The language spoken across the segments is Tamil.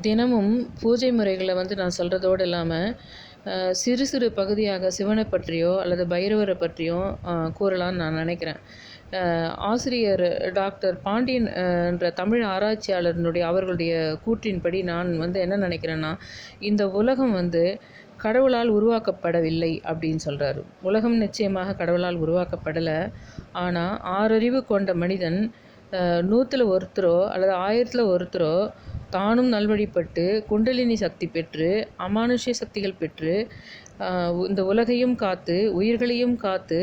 தினமும் பூஜை முறைகளை நான் சொல்கிறதோடு இல்லாமல் சிறு சிறு பகுதியாக சிவனை பற்றியோ அல்லது பைரவரை பற்றியோ கூறலான்னு நான் நினைக்கிறேன். ஆசிரியர் டாக்டர் பாண்டியன் என்ற தமிழ் ஆராய்ச்சியாளரினுடைய அவர்களுடைய கூற்றின்படி நான் என்ன நினைக்கிறேன்னா, இந்த உலகம் கடவுளால் உருவாக்கப்படவில்லை அப்படின்னு சொல்கிறாரு. உலகம் நிச்சயமாக கடவுளால் உருவாக்கப்படலை. ஆனால் 6 அறிவு கொண்ட மனிதன் 100ல் ஒருத்தரோ அல்லது 1000ல் ஒருத்தரோ தானும் நல்வழிப்பட்டு குண்டலினி சக்தி பெற்று அமானுஷ்ய சக்திகள் பெற்று இந்த உலகையும் காத்து உயிர்களையும் காத்து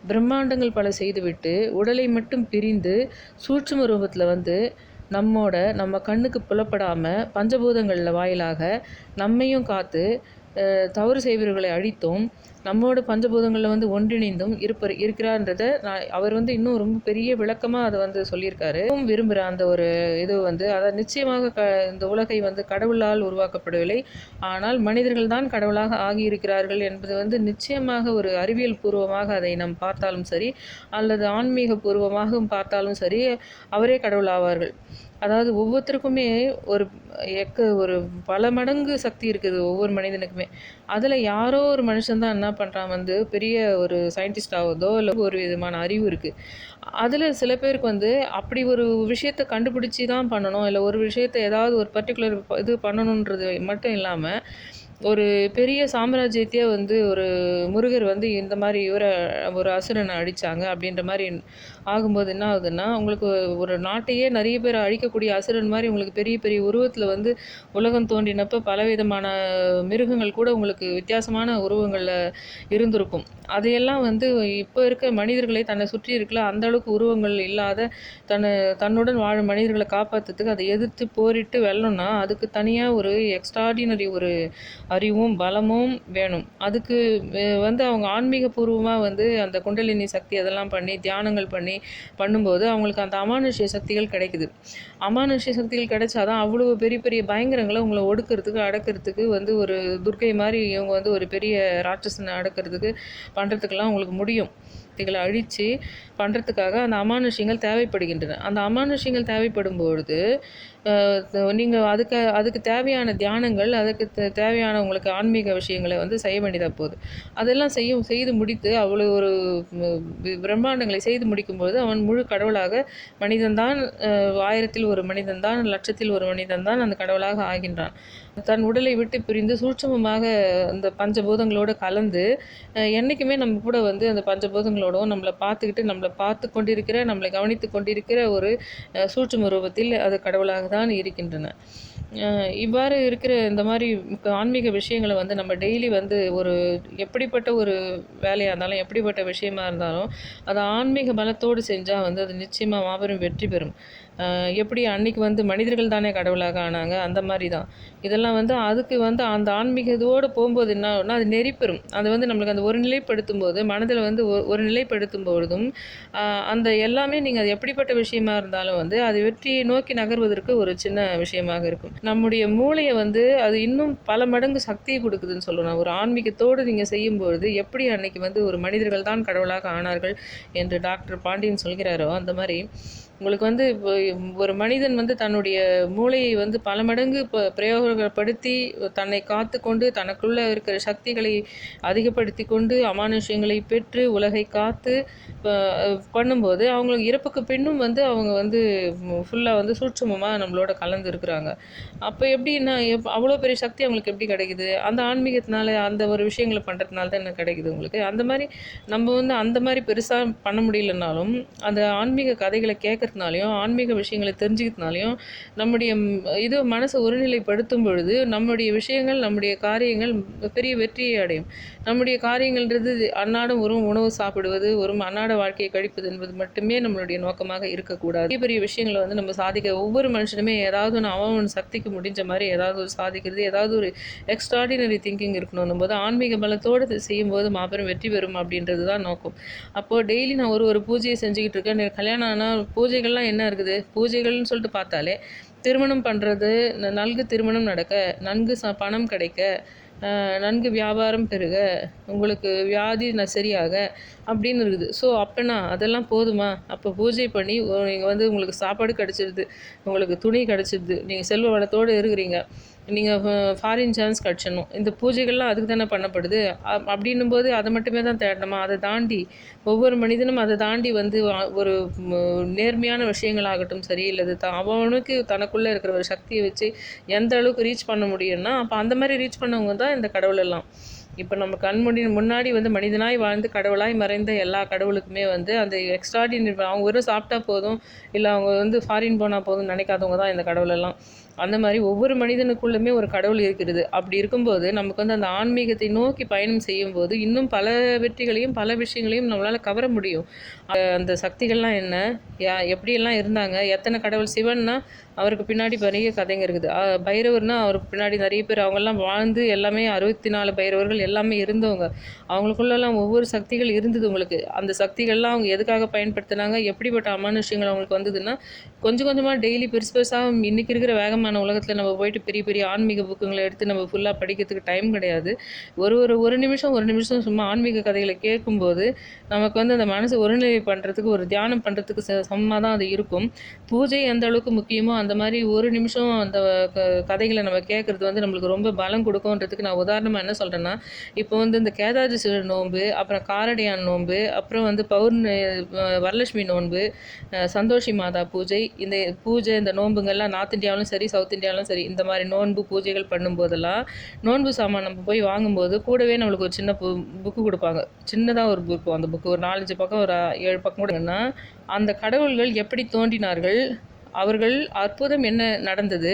பிரம்மாண்டங்கள் பல செய்துவிட்டு உடலை மட்டும் பிரிந்து சூட்சும ரூபத்தில் நம்ம கண்ணுக்கு புலப்படாமல் பஞ்சபூதங்களில் வாயிலாக நம்மையும் காத்து தவறு செய்வர்களை அழித்தும் நம்மோட பஞ்சபூதங்களில் ஒன்றிணைந்தும் இருக்கிறான்றதை அவர் இன்னும் ரொம்ப பெரிய விளக்கமாக அதை சொல்லியிருக்காரு. விரும்புகிற அந்த ஒரு இது அதை நிச்சயமாக இந்த உலகை கடவுளால் உருவாக்கப்படவில்லை, ஆனால் மனிதர்கள் தான் கடவுளாக ஆகியிருக்கிறார்கள் என்பது நிச்சயமாக ஒரு அறிவியல் பூர்வமாக அதை நாம் பார்த்தாலும் சரி அல்லது ஆன்மீக பூர்வமாக பார்த்தாலும் சரி அவரே கடவுள் ஆவார்கள். அதாவது ஒவ்வொருத்தருக்குமே ஒரு பல மடங்கு சக்தி இருக்குது ஒவ்வொரு மனிதனுக்குமே. அதில் யாரோ ஒரு மனுஷன்தான் என்ன பண்ணுறான், பெரிய ஒரு சயின்டிஸ்ட் ஆகுதோ இல்லை ஒரு விதமான அறிவு இருக்குது. அதில் சில பேருக்கு அப்படி ஒரு விஷயத்தை கண்டுபிடிச்சி தான் பண்ணணும், இல்லை ஒரு விஷயத்தை ஏதாவது ஒரு பர்டிகுலர் இது பண்ணணுன்றது மட்டும் இல்லாமல் ஒரு பெரிய சாம்ராஜ்யத்தையே ஒரு முருகர் இந்த மாதிரி இவரை ஒரு அசுரனை அழித்தாங்க அப்படின்ற மாதிரி ஆகும்போது என்ன ஆகுதுன்னா, உங்களுக்கு ஒரு நாட்டையே நிறைய பேர் அழிக்கக்கூடிய அசுரன் மாதிரி உங்களுக்கு பெரிய பெரிய உருவத்தில் உலகம் தோன்றினப்போ பலவிதமான மிருகங்கள் கூட உங்களுக்கு வித்தியாசமான உருவங்களில் இருந்திருக்கும். அதையெல்லாம் இப்போ இருக்க மனிதர்களை தன்னை சுற்றி இருக்கல அந்த அளவுக்கு உருவங்கள் இல்லாத தன்னுடன் வாழும் மனிதர்களை காப்பாற்றுறதுக்கு அதை எதிர்த்து போரிட்டு வெல்லணும்னா அதுக்கு தனியாக ஒரு எக்ஸ்ட்ராடினரி ஒரு அறிவும் பலமும் வேணும். அதுக்கு அவங்க ஆன்மீக பூர்வமாக அந்த குண்டலினி சக்தி அதெல்லாம் பண்ணி தியானங்கள் பண்ணும்போது அவங்களுக்கு அந்த அமானுஷ்ய சக்திகள் கிடைக்குது. அமானுஷ்ய சக்திகள் கிடைச்சாதான் அவ்வளோ பெரிய பெரிய பயங்கரங்களை உங்களை ஒடுக்கிறதுக்கு அடக்கிறதுக்கு ஒரு துர்க்கை மாதிரி இவங்க ஒரு பெரிய ராட்சசனை அடக்கிறதுக்கு பண்ணுறதுக்கெல்லாம் உங்களுக்கு முடியும். சக்திகளை அழித்து பண்ணுறதுக்காக அந்த அமானுஷ்யங்கள் தேவைப்படுகின்றன. அந்த அமானுஷ்யங்கள் தேவைப்படும் பொழுது நீங்கள் அதுக்கு தேவையான தியானங்கள் அதுக்கு தேவையான உங்களுக்கு ஆன்மீக விஷயங்களை செய்ய வேண்டியதாக போகுது. அதெல்லாம் செய்து முடித்து அவ்வளோ ஒரு பிரம்மாண்டங்களை செய்து முடிக்கும்போது அவன் முழு கடவுளாக மனிதன்தான் 1000ல் ஒரு மனிதன்தான் 1,00,000ல் ஒரு மனிதன்தான் அந்த கடவுளாக ஆகின்றான். தன் உடலை விட்டு பிரிந்து சூட்சமமாக அந்த பஞ்சபூதங்களோடு கலந்து என்றைக்குமே நம்ம கூட அந்த பஞ்சபூதங்களோடும் நம்மளை பார்த்துக்கிட்டு நம்மளை பார்த்து கொண்டிருக்கிற நம்மளை கவனித்து கொண்டிருக்கிற ஒரு சூட்சும ரூபத்தில் அது கடவுளாக தான் இருக்கின்றன. இவ்வாறு இருக்கிற இந்த மாதிரி ஆன்மீக விஷயங்களை நம்ம டெய்லி ஒரு எப்படிப்பட்ட ஒரு வேலையாக இருந்தாலும் எப்படிப்பட்ட விஷயமா இருந்தாலும் அதை ஆன்மீக பலத்தோடு செஞ்சால் அது நிச்சயமாக மாபெரும் வெற்றி பெறும். எப்படி அன்னைக்கு மனிதர்கள் தானே கடவுளாக ஆனாங்க, அந்த மாதிரி தான் இதெல்லாம் அதுக்கு அந்த ஆன்மீக இதோடு போகும்போது என்ன ஆகும்னா அது நெறிப்பெறும். அது நம்மளுக்கு அந்த ஒரு நிலைப்படுத்தும் போது மனதில் ஒரு நிலைப்படுத்தும் பொழுதும் அந்த எல்லாமே நீங்கள் அது எப்படிப்பட்ட விஷயமா இருந்தாலும் அது வெற்றியை நோக்கி நகர்வதற்கு ஒரு சின்ன விஷயமாக இருக்கும். நம்முடைய மூளையை அது இன்னும் பல மடங்கு சக்தியை கொடுக்குதுன்னு சொல்லணும். ஒரு ஆன்மீகத்தோடு நீங்கள் செய்யும்பொழுது எப்படி அன்னைக்கு ஒரு மனிதர்கள் தான் கடவுளாக ஆனார்கள் என்று டாக்டர் பாண்டியன் சொல்கிறாரோ அந்த மாதிரி உங்களுக்கு ஒரு மனிதன் தன்னுடைய மூளையை பல மடங்கு பிரயோகப்படுத்தி தன்னை காத்து கொண்டு தனக்குள்ளே இருக்கிற சக்திகளை அதிகப்படுத்தி கொண்டு அமானுஷ்யங்களை பெற்று உலகை காத்து பண்ணும்போது அவங்களுக்கு இறப்புக்கு பின்னும் அவங்க ஃபுல்லாக சூட்சமமாக நம்மளோட கலந்து இருக்கிறாங்க. அப்போ எப்படின்னா அவ்வளோ பெரிய சக்தி அவங்களுக்கு எப்படி கிடைக்குது? அந்த ஆன்மீகத்தினால அந்த ஒரு விஷயங்களை பண்ணுறதுனால தான் என்ன கிடைக்குது உங்களுக்கு. அந்த மாதிரி நம்ம அந்த மாதிரி பெருசாக பண்ண முடியலனாலும் அந்த ஆன்மீக கதைகளை கேட்கறதுனாலையும் ஆன்மீக விஷயங்களை தெரிஞ்சுக்கிறதுனாலையும் நம்முடைய இது மனசை ஒருநிலைப்படுத்தும் பொழுது நம்முடைய விஷயங்கள் நம்முடைய காரியங்கள் பெரிய வெற்றியை அடையும். நம்முடைய காரியங்கள்ன்றது அன்னாடம் ஒரு உணவு சாப்பிடுவது ஒரு அன்னாட வாழ்க்கையை கழிப்பது என்பது மட்டுமே நம்மளுடைய நோக்கமாக இருக்கக்கூடாது. பெரிய பெரிய விஷயங்களை நம்ம சாதிக்க ஒவ்வொரு மனுஷனுமே ஏதாவது அவன் சக்திக்கு முடிஞ்ச மாதிரி ஏதாவது ஒரு சாதிக்கிறது ஏதாவது ஒரு எக்ஸ்ட்ராடினரி திங்கிங் இருக்கணும் போது ஆன்மீக பலத்தோடு செய்யும்போது மாபெரும் வெற்றி பெறும் அப்படின்றது தான் நோக்கம். அப்போது டெய்லி நான் ஒரு பூஜையை செஞ்சுக்கிட்டு இருக்கேன். கல்யாணம் ஆனால் பூஜைகள்லாம் என்ன இருக்குது? பூஜைகள்னு சொல்லிட்டு பார்த்தாலே திருமணம் பண்ணுறது, நன்கு திருமணம் நடக்க, நன்கு பணம் கிடைக்க, நன்கு வியாபாரம் பெருக, உங்களுக்கு வியாதி சரியாக அப்படின்னு இருக்குது. ஸோ அப்போனா அதெல்லாம் போதுமா? அப்போ பூஜை பண்ணி நீங்கள் வந்து உங்களுக்கு சாப்பாடு கிடச்சிருது, உங்களுக்கு துணி கிடச்சிருது, நீங்கள் செல்வ வளத்தோடு இருக்கிறீங்க, நீங்கள் ஃபாரின் சான்ஸ் கிடச்சிடணும். இந்த பூஜைகள்லாம் அதுக்கு தானே பண்ணப்படுது. அப்படின்னும்போது அதை மட்டுமே தான் தேடணுமா? அதை தாண்டி ஒவ்வொரு மனிதனும் அதை தாண்டி வந்து ஒரு நேர்மையான விஷயங்களாகட்டும் சரி, இல்லது அவனுக்கு தனக்குள்ளே இருக்கிற ஒரு சக்தியை வச்சு எந்த அளவுக்கு ரீச் பண்ண முடியும்னா, அப்போ அந்த மாதிரி ரீச் பண்ணவங்க தான் இந்த கடவுள் எல்லாம். இப்போ நம்ம முன்னாடி வந்து மனிதனாய் வாழ்ந்து கடவுளாய் மறைந்த எல்லா கடவுளுக்குமே வந்து அந்த எக்ஸ்ட்ராடினரி, அவங்க வெறும் சாப்பிட்டா போதும், இல்லை அவங்க வந்து ஃபாரின் போனால் போதும் நினைக்காதவங்க தான் இந்த கடவுளெல்லாம். அந்த மாதிரி ஒவ்வொரு மனிதனுக்குள்ளுமே ஒரு கடவுள் இருக்கிறது. அப்படி இருக்கும்போது நமக்கு வந்து அந்த ஆன்மீகத்தை நோக்கி பயணம் செய்யும்போது இன்னும் பல வெற்றிகளையும் பல விஷயங்களையும் நம்மளால் கவர முடியும். அந்த சக்திகள்லாம் என்ன, எப்படியெல்லாம் இருந்தாங்க, எத்தனை கடவுள். சிவன்னா அவருக்கு பின்னாடி பெரிய கதைங்க இருக்குது. பைரவர்னா அவருக்கு பின்னாடி நிறைய பேர், அவங்கெல்லாம் வாழ்ந்து எல்லாமே 64 பைரவர்கள் எல்லாமே இருந்தவங்க. அவங்களுக்குள்ளெல்லாம் ஒவ்வொரு சக்திகள் இருந்தது. உங்களுக்கு அந்த சக்திகள்லாம் அவங்க எதுக்காக பயன்படுத்தினாங்க, எப்படிப்பட்ட அமானுஷ்யங்கள் அவங்களுக்கு வந்ததுன்னா, கொஞ்சம் கொஞ்சமாக டெய்லி பெருசு பெருசாக இன்றைக்கி இருக்கிற வேகமான உலகத்தில் நம்ம போயிட்டு பெரிய பெரிய ஆன்மீக புக்குங்களை எடுத்து நம்ம ஃபுல்லாக படிக்கிறதுக்கு டைம் கிடையாது. ஒரு நிமிஷம் சும்மா ஆன்மீக கதைகளை கேட்கும்போது நமக்கு வந்து அந்த மனசு ஒருநிலை பண்ணுறதுக்கு, ஒரு தியானம் பண்ணுறதுக்கு சமமாக தான் அது இருக்கும். பூஜை எந்த அளவுக்கு முக்கியமோ அந்த மாதிரி ஒரு நிமிஷம் அந்த கதைகளை நம்ம கேட்குறது வந்து நம்மளுக்கு ரொம்ப பலம் கொடுக்கும்ன்றதுக்கு நான் உதாரணமாக என்ன சொல்கிறேன்னா, இப்போ வந்து இந்த கேதாரிஸ்வரர் நோன்பு, அப்புறம் காரடியான் நோன்பு, அப்புறம் வந்து வரலட்சுமி நோன்பு, சந்தோஷி மாதா பூஜை, இந்த நோன்புங்கள்லாம் நார்த் இந்தியாவிலும் சரி சவுத் இந்தியாவிலும் சரி, இந்த மாதிரி நோன்பு பூஜைகள் பண்ணும்போதெல்லாம் நோன்பு சாமான் நம்ம போய் வாங்கும்போது கூடவே நம்மளுக்கு ஒரு சின்ன புக்கு கொடுப்பாங்க. சின்னதாக ஒரு புக்கு, அந்த புக்கு ஒரு 4-5 பக்கம், ஒரு 7 பக்கம் கூடன்னா, அந்த கடவுள்கள் எப்படி தோன்றினார்கள், அவர்கள் அற்புதம் என்ன நடந்தது,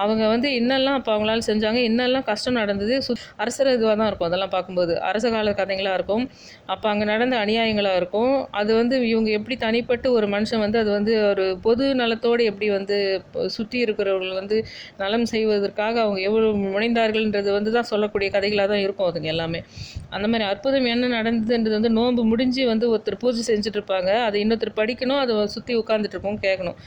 அவங்க வந்து என்னெல்லாம் அப்போ அவங்களால செஞ்சாங்க, என்னெல்லாம் கஷ்டம் நடந்தது, அரசர் இதுவாக தான் இருக்கும். அதெல்லாம் பார்க்கும்போது அரச கால கதைகளாக இருக்கும். அப்போ அங்கே நடந்த அநியாயங்களாக இருக்கும். அது வந்து இவங்க எப்படி தனிப்பட்டு ஒரு மனுஷன் வந்து அது வந்து ஒரு பொது நலத்தோடு எப்படி வந்து சுற்றி இருக்கிறவர்கள் வந்து நலம் செய்வதற்காக அவங்க எவ்வளோ முனைந்தார்கள்ன்றது வந்து தான் சொல்லக்கூடிய கதைகளாக தான் இருக்கும் அதுங்க எல்லாமே. அந்த மாதிரி அற்புதம் என்ன நடந்ததுன்றது வந்து நோன்பு முடிஞ்சு வந்து ஒருத்தர் பூஜை செஞ்சுட்டு இருப்பாங்க, அதை இன்னொருத்தர் படிக்கணும், அதை சுற்றி உட்காந்துட்டு இருப்போம் கேட்கணும்.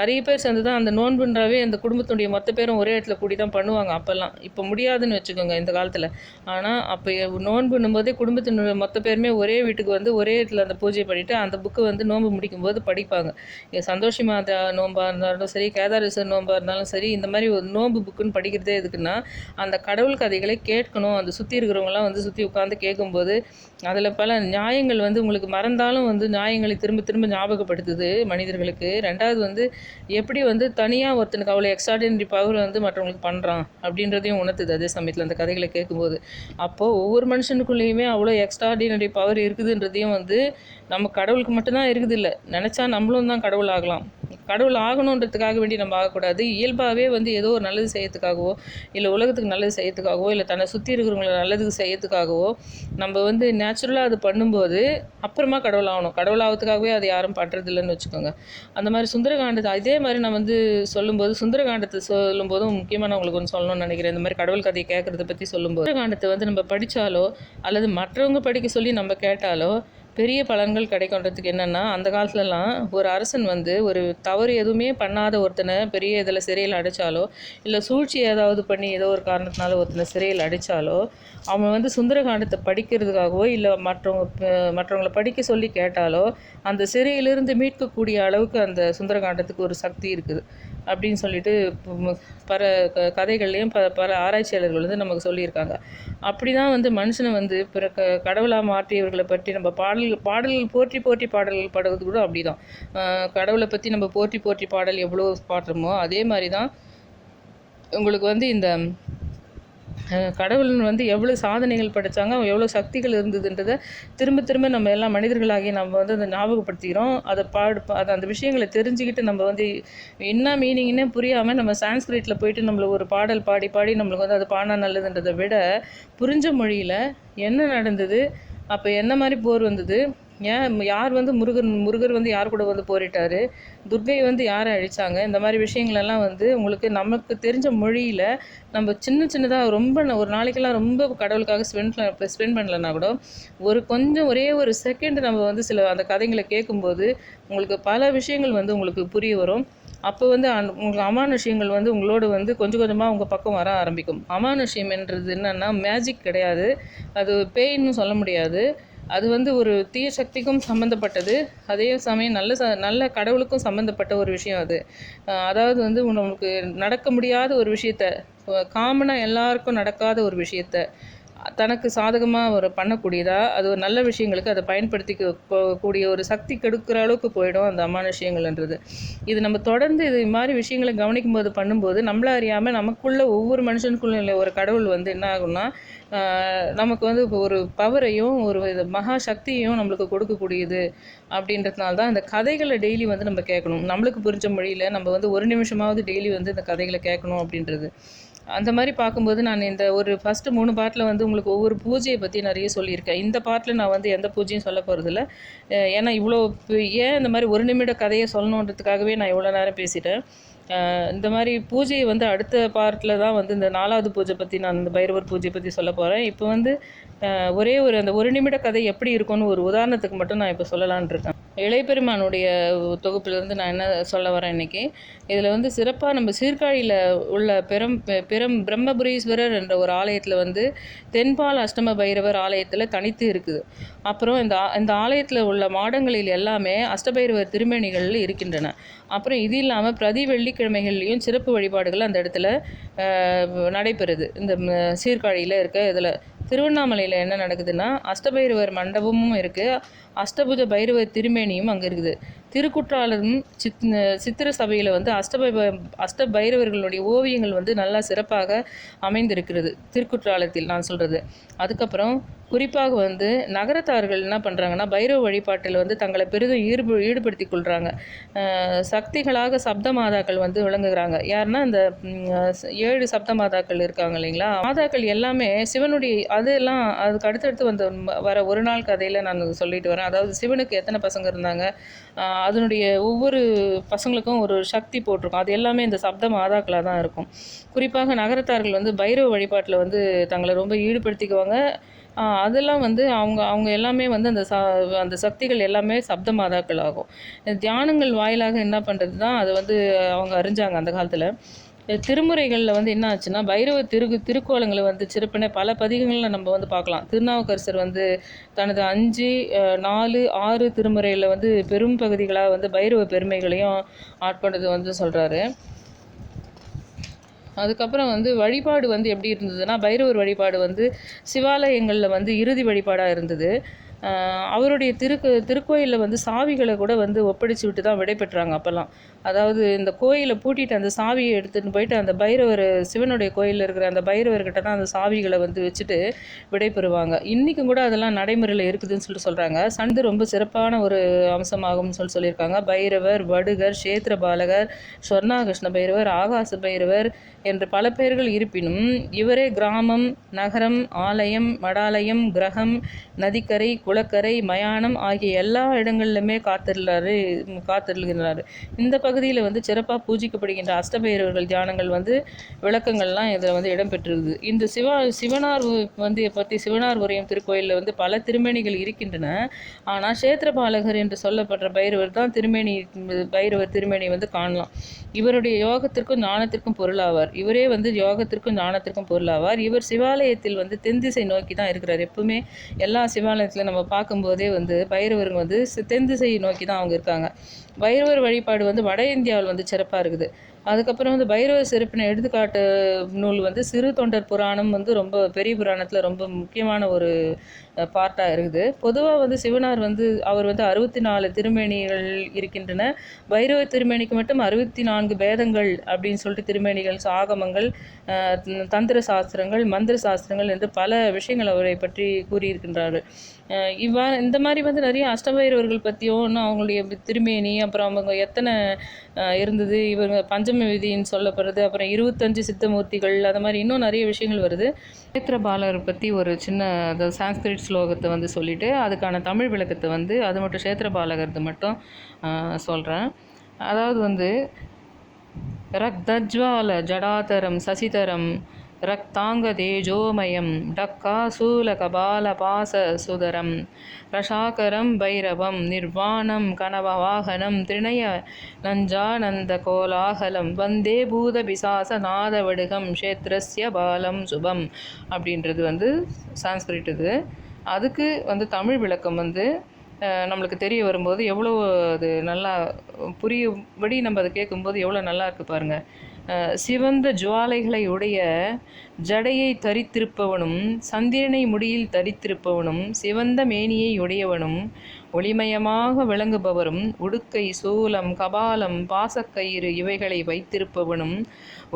நிறைய பேர் சேர்ந்து தான் அந்த நோன்புன்றாவே அந்த குடும்பத்துடைய மொத்த பேரும் ஒரே இடத்துல கூடி தான் பண்ணுவாங்க அப்போல்லாம். இப்போ முடியாதுன்னு வச்சுக்கோங்க இந்த காலத்தில். ஆனால் அப்போ நோன்புன்னும் போதே குடும்பத்தினுடைய மொத்த பேருமே ஒரே வீட்டுக்கு வந்து ஒரே இடத்துல அந்த பூஜை பண்ணிவிட்டு அந்த புக்கு வந்து நோன்பு முடிக்கும்போது படிப்பாங்க. சந்தோஷி மாதா நோன்பாக இருந்தாலும் சரி, கேதாரேஸ்வரர் நோன்பாக இருந்தாலும் சரி, இந்த மாதிரி ஒரு நோன்பு புக்குன்னு படிக்கிறதே எதுக்குன்னா, அந்த கடவுள் கதைகளை கேட்கணும். அந்த சுற்றி இருக்கிறவங்களாம் வந்து சுற்றி உட்காந்து கேட்கும்போது அதில் பல நியாயங்கள் வந்து உங்களுக்கு மறந்தாலும் வந்து நியாயங்களை திரும்ப திரும்ப ஞாபகப்படுத்துது மனிதர்களுக்கு. ரெண்டாவது வந்து எப்படி வந்து தனியாக ஒருத்தனுக்கு அவ்வளோ எக்ஸ்ட்ராடினரி பவர் வந்து மற்றவங்களுக்கு பண்ணுறான் அப்படின்றதையும் உணர்த்துது அதே சமயத்தில் அந்த கதைகளை கேட்கும்போது. அப்போது ஒவ்வொரு மனுஷனுக்குள்ளேயுமே அவ்வளோ எக்ஸ்ட்ராடினரி பவர் இருக்குதுன்றதையும் வந்து நம்ம கடவுளுக்கு மட்டும்தான் இருக்குது, இல்லை நினச்சா நம்மளும் தான் கடவுள் ஆகலாம். கடவுள் ஆகணுன்றதுக்காக வேண்டி நம்ம ஆகக்கூடாது. இயல்பாகவே வந்து ஏதோ ஒரு நல்லது செய்யறதுக்காகவோ, இல்லை உலகத்துக்கு நல்லது செய்யறதுக்காகவோ, இல்லை தன்னை சுற்றி இருக்கிறவங்களை நல்லதுக்கு செய்யறதுக்காகவோ நம்ம வந்து நேச்சுரலாக அது பண்ணும்போது அப்புறமா கடவுள் ஆகணும். கடவுள் ஆகிறதுக்காகவே அது யாரும் பண்ணுறதில்லைன்னு வச்சுக்கோங்க. அந்த மாதிரி சுந்தரகாண்டத்தை இதே மாதிரி நான் வந்து சொல்லும்போது, சுந்தரகாண்டத்தை சொல்லும்போதும் முக்கியமாக நான் உங்களுக்கு ஒன்று சொல்லணும்னு நினைக்கிறேன். இந்த மாதிரி கடவுள் கதையை கேட்குறத பற்றி சொல்லும்போது, சுந்தரகாண்டத்தை வந்து நம்ம படித்தாலோ அல்லது மற்றவங்க படிக்க சொல்லி நம்ம கேட்டாலோ பெரிய பலன்கள் கிடைக்குன்றதுக்கு என்னென்னா, அந்த காலத்துலலாம் ஒரு அரசன் வந்து ஒரு தவறு எதுவுமே பண்ணாத ஒருத்தனை பெரிய இதில் சிறையில் அடைச்சாலோ, இல்லை சூழ்ச்சி ஏதாவது பண்ணி ஏதோ ஒரு காரணத்தினால ஒருத்தனை சிறையில் அடைச்சாலோ, அவன் வந்து சுந்தரகாண்டத்தை படிக்கிறதுக்காகவோ இல்லை மற்றவங்களை படிக்க சொல்லி கேட்டாலோ அந்த சிறையிலிருந்து மீட்கக்கூடிய அளவுக்கு அந்த சுந்தரகாண்டத்துக்கு ஒரு சக்தி இருக்குது அப்படின்னு சொல்லிட்டு கதைகள்லேயும் பல ஆராய்ச்சியாளர்கள் வந்து நமக்கு சொல்லியிருக்காங்க. அப்படி தான் வந்து மனுஷனை வந்து பிற கடவுளாக மாற்றியவர்களை பற்றி நம்ம பாடல்கள் போற்றி பாடல்கள் பாடுவது கூட அப்படி தான். கடவுளை பற்றி நம்ம போற்றி பாடல் எவ்வளோ பாடுறோமோ அதே மாதிரி தான் உங்களுக்கு வந்து இந்த கடவுள் வந்து எவ்வளோ சாதனைகள் படைத்தாங்க, எவ்வளோ சக்திகள் இருந்ததுன்றதை திரும்ப திரும்ப நம்ம எல்லாம் மனிதர்களாகி நம்ம வந்து அதை ஞாபகப்படுத்திக்கிறோம். அதை அந்த விஷயங்களை தெரிஞ்சுக்கிட்டு நம்ம வந்து என்ன மீனிங்னே புரியாமல் நம்ம சான்ஸ்கிரிட்டில் போயிட்டு நம்மளை ஒரு பாடல் பாடி நம்மளுக்கு வந்து அது பாடினா நல்லதுன்றதை விட புரிஞ்ச மொழியில் என்ன நடந்தது, அப்போ என்ன மாதிரி போர் வந்தது, யார் வந்து முருகர் வந்து யார் கூட வந்து போரிட்டார், துர்கை வந்து யாரை அழித்தாங்க, இந்த மாதிரி விஷயங்களெல்லாம் வந்து உங்களுக்கு நமக்கு தெரிஞ்ச மொழியில் நம்ம சின்னதாக ரொம்ப ஒரு நாளைக்கெல்லாம் ரொம்ப கடவுளுக்காக ஸ்பெண்ட் பண்ணலன்னா கூட ஒரே ஒரு செகண்ட் நம்ம வந்து சில அந்த கதைகளை கேட்கும்போது உங்களுக்கு பல விஷயங்கள் வந்து உங்களுக்கு புரிய வரும். அப்போ வந்து உங்களுக்கு அமானுஷ்யங்கள் வந்து உங்களோட வந்து கொஞ்சம் கொஞ்சமாக உங்கள் பக்கம் வர ஆரம்பிக்கும். அமானுஷ்யம் என்றது என்னென்னா மேஜிக் கிடையாது, அது பேயின்னு சொல்ல முடியாது. அது வந்து ஒரு தீய சக்திக்கும் சம்மந்தப்பட்டது, அதே சமயம் நல்ல கடவுளுக்கும் சம்மந்தப்பட்ட ஒரு விஷயம் அது. அதாவது வந்து நமக்கு நடக்க முடியாத ஒரு விஷயத்த, காமனாக எல்லாருக்கும் நடக்காத ஒரு விஷயத்த தனக்கு சாதகமாக ஒரு பண்ணக்கூடியதா, அது ஒரு நல்ல விஷயங்களுக்கு அதை கூடிய ஒரு சக்தி கெடுக்கிற அளவுக்கு போயிடும் அந்த அமானுஷ்யங்கள்ன்றது. இது நம்ம தொடர்ந்து இது மாதிரி விஷயங்களை கவனிக்கும்போது பண்ணும்போது நம்மள அறியாமல் நமக்குள்ள ஒவ்வொரு மனுஷனுக்குள்ள ஒரு கடவுள் வந்து என்ன ஆகும்னா நமக்கு வந்து ஒரு பவரையும் ஒரு மகா சக்தியையும் நம்மளுக்கு கொடுக்கக்கூடியது. அப்படின்றதுனால தான் இந்த கதைகளை டெய்லி வந்து நம்ம கேட்கணும். நம்மளுக்கு புரிஞ்ச மொழியில் நம்ம வந்து ஒரு நிமிஷமாவது டெய்லி வந்து இந்த கதைகளை கேட்கணும் அப்படின்றது. அந்த மாதிரி பார்க்கும்போது நான் இந்த ஒரு ஃபஸ்ட்டு 3 பாட்டில் வந்து உங்களுக்கு ஒவ்வொரு பூஜையை பற்றி நிறைய சொல்லியிருக்கேன். இந்த பாட்டில் நான் வந்து எந்த பூஜையும் சொல்ல போகிறதில்ல. ஏன்னா இவ்வளோ ஏன் இந்த மாதிரி ஒரு நிமிட கதையை சொல்லணுன்றதுக்காகவே நான் இவ்வளோ நேரம் பேசிட்டேன். இந்த மாதிரி பூஜையை வந்து அடுத்த பார்ட்டில் தான் வந்து இந்த 4வது பூஜை பற்றி நான் இந்த பைரவர் பூஜை பற்றி சொல்ல போகிறேன். இப்போ வந்து ஒரே அந்த ஒரு நிமிட கதை எப்படி இருக்கும்னு ஒரு உதாரணத்துக்கு மட்டும் நான் இப்போ சொல்லலான் இருக்கேன். இளையபெருமானுடைய தொகுப்பிலிருந்து நான் என்ன சொல்ல வரேன் இன்றைக்கி. இதில் வந்து சிறப்பாக நம்ம சீர்காழியில் உள்ள பிரம்மபுரீஸ்வரர் என்ற ஒரு ஆலயத்தில் வந்து தென்பால் அஷ்டம பைரவர் ஆலயத்தில் தனித்து இருக்குது. அப்புறம் இந்த ஆலயத்தில் உள்ள மாடங்களில் எல்லாமே அஷ்டபைரவர் திருமேனிகள் இருக்கின்றன. அப்புறம் இது இல்லாமல் பிரதி வெள்ளிக்கிழமைகள்லேயும் சிறப்பு வழிபாடுகள் அந்த இடத்துல நடைபெறுது. இந்த சீர்காழியில் இருக்க இதில் திருவண்ணாமலையில் என்ன நடக்குதுன்னா அஷ்டபைரவர் மண்டபமும் இருக்குது, அஷ்டபுஜ பைரவர் திருமேனியும் அங்கே இருக்குது. திருக்குற்றாலம் சித்திர சபையில் வந்து அஷ்ட பைரவர்களுடைய ஓவியங்கள் வந்து நல்லா சிறப்பாக அமைந்திருக்கிறது திருக்குற்றாலத்தில் நான் சொல்கிறது. அதுக்கப்புறம் குறிப்பாக வந்து நகரத்தார்கள் என்ன பண்ணுறாங்கன்னா பைரவ வழிபாட்டில் வந்து தங்களை பெரிதும் ஈடுபடுத்தி கொள்கிறாங்க. சக்திகளாக சப்த மாதாக்கள் வந்து விளங்குகிறாங்க. யாருன்னா இந்த 7 சப்த மாதாக்கள் இருக்காங்க இல்லைங்களா, மாதாக்கள் எல்லாமே சிவனுடைய அதெல்லாம் அதுக்கு அடுத்தடுத்து வர ஒரு நாள் கதையில் நான் சொல்லிட்டு வரேன். அதாவது சிவனுக்கு எத்தனை பசங்க இருந்தாங்க, அதனுடைய ஒவ்வொரு பசங்களுக்கும் ஒரு சக்தி போட்டிருக்கும். அது எல்லாமே இந்த சப்த மாதாக்களாக தான் இருக்கும். குறிப்பாக நகரத்தார்கள் வந்து பைரவ வழிபாட்டில் வந்து தங்களை ரொம்ப ஈடுபடுத்திக்குவாங்க. அதெல்லாம் வந்து அவங்க எல்லாமே வந்து அந்த சக்திகள் எல்லாமே சப்த மாதாக்கள் ஆகும். தியானங்கள் வாயிலாக என்ன பண்ணுறது தான் அதை வந்து அவங்க அறிஞ்சாங்க அந்த காலத்தில். திருமுறைகளில் வந்து என்ன ஆச்சுன்னா பைரவ திருக்கோலங்களை வந்து சிறப்பின பல பதிகங்களில் நம்ம வந்து பார்க்கலாம். திருநாவுக்கரசர் வந்து தனது 5, 4, 6 திருமுறையில் வந்து பெரும் பகுதிகளாக வந்து பைரவ பெருமைகளையும் ஆட்கொண்டது வந்து சொல்கிறாரு. அதுக்கப்புறம் வந்து வழிபாடு வந்து எப்படி இருந்ததுன்னா பைரவர் வழிபாடு வந்து சிவாலயங்களில் வந்து இறுதி வழிபாடாக இருந்தது. அவருடைய திருக்கோயிலில் வந்து சாவிகளை கூட வந்து ஒப்படைச்சி விட்டு தான் விடை பெற்றாங்க அப்போல்லாம். அதாவது இந்த கோயிலை பூட்டிட்டு அந்த சாவியை எடுத்துகிட்டு போயிட்டு அந்த பைரவர் சிவனுடைய கோயிலில் இருக்கிற அந்த பைரவர்கிட்ட தான் அந்த சாவிகளை வந்து வச்சுட்டு விடை பெறுவாங்க. இன்றைக்கும் கூட அதெல்லாம் நடைமுறையில் இருக்குதுன்னு சொல்கிறாங்க. சண்டு ரொம்ப சிறப்பான ஒரு அம்சமாகும்னு சொல்லியிருக்காங்க. பைரவர், வடுகர், க்ஷேத்திர பாலகர், சொர்ணாகிருஷ்ண பைரவர், ஆகாச பைரவர் என்று பல பெயர்கள் இருப்பினும் இவரே கிராமம், நகரம், ஆலயம், மடாலயம், கிரகம், நதிக்கரை, குளக்கரை, மயானம் ஆகிய எல்லா இடங்களிலுமே காத்திருக்கிறாரு. இந்த பகுதியில் வந்து சிறப்பாக பூஜிக்கப்படுகின்ற அஷ்டபைரவர்கள் தியானங்கள் வந்து விளக்கங்கள்லாம் இதில் வந்து இடம்பெற்றிருக்குது. இந்த சிவனார் வந்து பற்றி சிவனார் உரையும் திருக்கோயிலில் வந்து பல திருமேனிகள் இருக்கின்றன. ஆனால் க்ஷேத்திரபாலகர் என்று சொல்லப்படுற பைரவர் தான் பைரவர் திருமேனி வந்து காணலாம். இவருடைய யோகத்திற்கும் ஞானத்திற்கும் பொருளாவார். இவரே வந்து யோகத்திற்கும் ஞானத்திற்கும் பொருளாவார். இவர் சிவாலயத்தில் வந்து தென் திசை நோக்கி தான் இருக்கிறார். எப்பவுமே எல்லா சிவாலயத்தில் நம்ம பார்க்கும்போதே வந்து பைரவருங்க வந்து தென் திசை நோக்கி தான் அவங்க இருக்காங்க. பைரவர் வழிபாடு வந்து வட இந்தியாவில் வந்து சிறப்பாக இருக்குது. அதுக்கப்புறம் வந்து பைரவர் சிறப்பின எடுத்துக்காட்டு நூல் வந்து சிறு தொண்டர் புராணம் வந்து ரொம்ப பெரிய புராணத்தில் ரொம்ப முக்கியமான ஒரு பார்ட்டாக இருக்குது. பொதுவாக வந்து சிவனார் வந்து அவர் வந்து 64 திருமேனிகள் இருக்கின்றன. பைரவர் திருமேனிக்கு மட்டும் 64 பேதங்கள் அப்படின்னு சொல்லிட்டு திருமேனிகள், ஆகமங்கள், தந்திர சாஸ்திரங்கள், மந்திர சாஸ்திரங்கள் என்று பல விஷயங்கள் அவரை பற்றி கூறியிருக்கின்றார்கள். இந்த மாதிரி வந்து நிறைய அஷ்டபைரவர்கள் பற்றியும் இன்னும் அவங்களுடைய திருமேனி, அப்புறம் அவங்க எத்தனை இருந்தது, இவங்க பஞ்சம விதின்னு சொல்லப்படுறது, அப்புறம் 25 சித்தமூர்த்திகள், அது மாதிரி இன்னும் நிறைய விஷயங்கள் வருது. க்ஷேத்திரபாலர் பற்றி ஒரு சின்ன சான்ஸ்கிரிட் ஸ்லோகத்தை வந்து சொல்லிவிட்டு அதுக்கான தமிழ் விளக்கத்தை வந்து அது மட்டும் க்ஷேத்திரபாலகர்து மட்டும் சொல்கிறேன். அதாவது வந்து ரக்தஜ்வால ஜடாதரம் சசிதரம் ரக்தாங்கதேஜோமயம் டக்காசூலகபாலபாசசுதரம் ரஷாகரம் பைரவம் நிர்வாணம் கனவவாகனம் திரிணய நஞ்சானந்த கோலாகலம் வந்தே பூத பிசாச நாதவடுகம் க்ஷேத்ரஸ்ய பாலம் சுபம் அப்படின்றது வந்து சான்ஸ்கிரிட் இது. அதுக்கு வந்து தமிழ் விளக்கம் வந்து நம்மளுக்கு தெரிய வரும்போது எவ்வளோ அது நல்லா புரியும்படி நம்ம அதை கேட்கும்போது எவ்வளோ நல்லா இருக்குது பாருங்கள். சிவந்த ஜுவாலைகளை உடைய ஜடையை தரித்திருப்பவனும் சந்திரனை முடியில் தரித்திருப்பவனும் சிவந்த மேனியை உடையவனும் ஒளிமயமாக விளங்குபவரும் உடுக்கை சூலம் கபாலம் பாசக்கயிறு இவைகளை வைத்திருப்பவனும்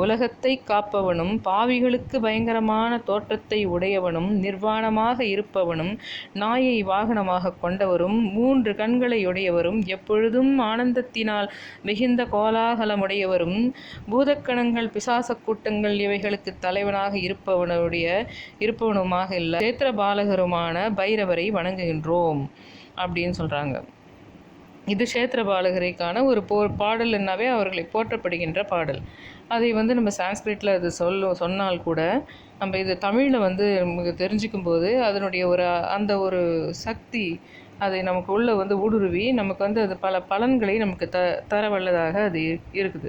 உலகத்தை காப்பவனும் பாவிகளுக்கு பயங்கரமான தோற்றத்தை உடையவனும் நிர்வாணமாக இருப்பவனும் நாயை வாகனமாக கொண்டவரும் 3 கண்களை உடையவரும் எப்பொழுதும் ஆனந்தத்தினால் மிகுந்த கோலாகலமுடையவரும் பூதக்கணங்கள் பிசாச கூட்டங்கள் இவைகளுக்கு தலைவனாக இருப்பவனுமாக இல்லை சேத்திர பாலகருமான பைரவரை வணங்குகின்றோம் அப்படின்னு சொல்கிறாங்க. இது க்ஷேத்திர பாலகரைக்கான ஒரு பாடல்னாவே அவர்களை போற்றப்படுகின்ற பாடல். அதை வந்து நம்ம சான்ஸ்கிரிட்டில் அது சொன்னால் கூட நம்ம இது தமிழில் வந்து நமக்கு தெரிஞ்சிக்கும் போது அதனுடைய அந்த ஒரு சக்தி அதை நமக்கு உள்ளே வந்து ஊடுருவி நமக்கு வந்து அது பல பலன்களை நமக்கு தர வல்லதாக அது இருக்குது.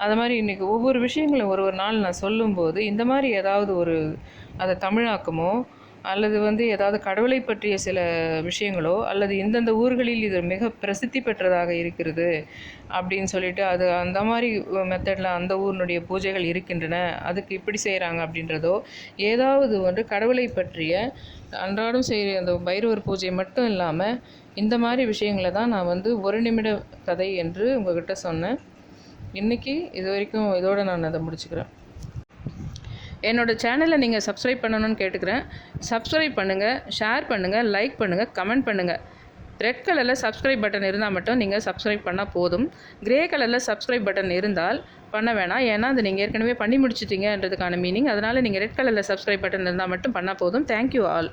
அது மாதிரி இன்றைக்கி ஒவ்வொரு விஷயங்களும் ஒரு நாள் நான் சொல்லும்போது இந்த மாதிரி ஏதாவது அதை தமிழாக்கமோ அல்லது வந்து ஏதாவது கடவுளை பற்றிய சில விஷயங்களோ அல்லது இந்தந்த ஊர்களில் இது மிக பிரசித்தி பெற்றதாக இருக்கிறது அப்படின்னு சொல்லிட்டு அது அந்த மாதிரி மெத்தடில் அந்த ஊரினுடைய பூஜைகள் இருக்கின்றன, அதுக்கு இப்படி செய்கிறாங்க அப்படின்றதோ ஏதாவது வந்து கடவுளை பற்றிய அன்றாடம் செய்கிற அந்த பைரவர் பூஜை மட்டும் இல்லாமல் இந்த மாதிரி விஷயங்களை தான் நான் வந்து 1 நிமிட கதை என்று உங்கள்கிட்ட சொன்னேன். இன்றைக்கி இது வரைக்கும் இதோடு நான் அதை முடிச்சுக்கிறேன். என்னோடய சேனலை நீங்கள் சப்ஸ்கிரைப் பண்ணணும்னு கேட்டுக்கிறேன். சப்ஸ்கிரைப் பண்ணுங்கள், ஷேர் பண்ணுங்கள், லைக் பண்ணுங்கள், கமெண்ட் பண்ணுங்கள். ரெட் கலரில் சப்ஸ்கிரைப் பட்டன் இருந்தால் மட்டும் நீங்கள் சப்ஸ்கிரைப் பண்ணால் போதும். கிரே கலரில் சப்ஸ்கிரைப் பட்டன் இருந்தால் பண்ண வேணாம். ஏன்னா அது நீங்கள் ஏற்கனவே பண்ணி முடிச்சிட்டிங்கன்றதுக்கான மீனிங். அதனால் நீங்கள் ரெட் கலரில் சப்ஸ்கிரைப் பட்டன் இருந்தால் மட்டும் பண்ணால் போதும். Thank you all.